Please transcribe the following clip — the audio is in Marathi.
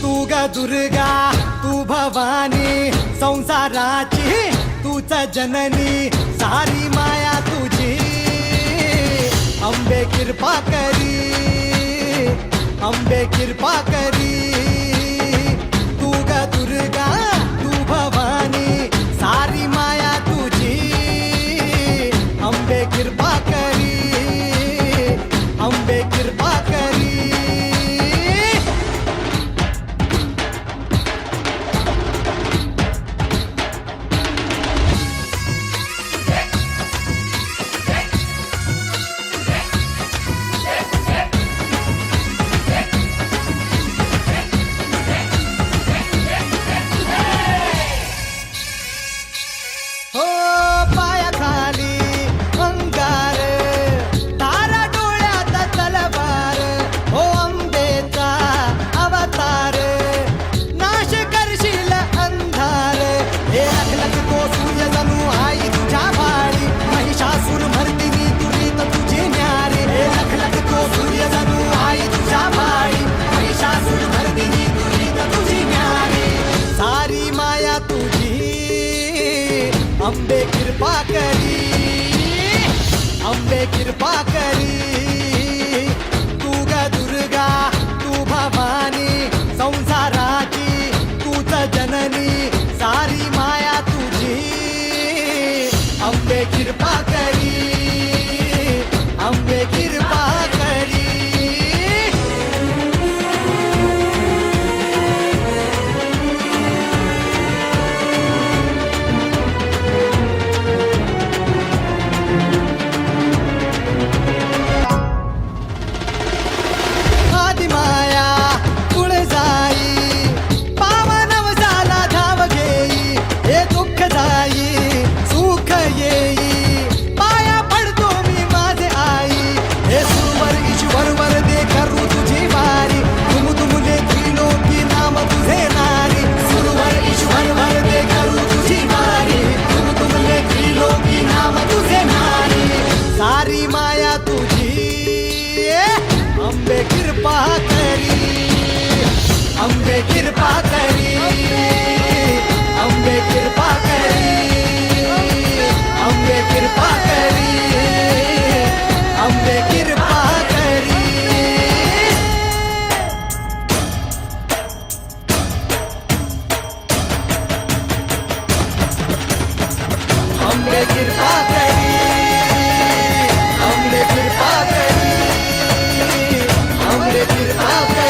तू ग दुर्गा तू भवानी संसाराची तूच जननी सारी माया तुझी अंबे कृपा करी अंबे कृपा करी तू ग दुर्गा तू भवानी सारी माया तुझी अंबे कृपा करी अंबे कृपा करी हो पायाखाली अंगार तारा डोळ्यात तलवार हो अंबेचा अवतार नाश करशील अंधार हे लख तो सूर्य जणू आई तुझ्या भाडी महिषासूर मर्दिनी दुरीत तुझी न्यारी हे लख तो सूर्य जणू आई तुझ्या भाडी महिषासूर मर्दिनी दुरीत तुझी न्यारी सारी माया तुझी अंबे कृपा करी अंबे कृपा करी तू ग दुर्गा तू भवानी संसाराची तूच जननी सारी माया तुझी अंबे कृपा करी अंबे कृपा करी आदिमाया तुळजाई पावनव झाला धाव घेई हे दुःख जाई सुख येई पाया पडतो मी माझे आई हे सुरवर ईश्वर वर दे करू तुझी वारी तुम तुमले त्रिलोकी नाम तुझे नारी सुरवर ईश्वर वर दे करू तुझी वारी तुम तुमले त्रिलोकी नाम तुझे नारी सारी माया तुझी अंबे कृपा करी अंबे कृपा करी अंबे कृपा करी अंबे कृपा करी अंबे कृपा करी अंबे कृपा करी अंबे कृपा करी अंबे कृपा करी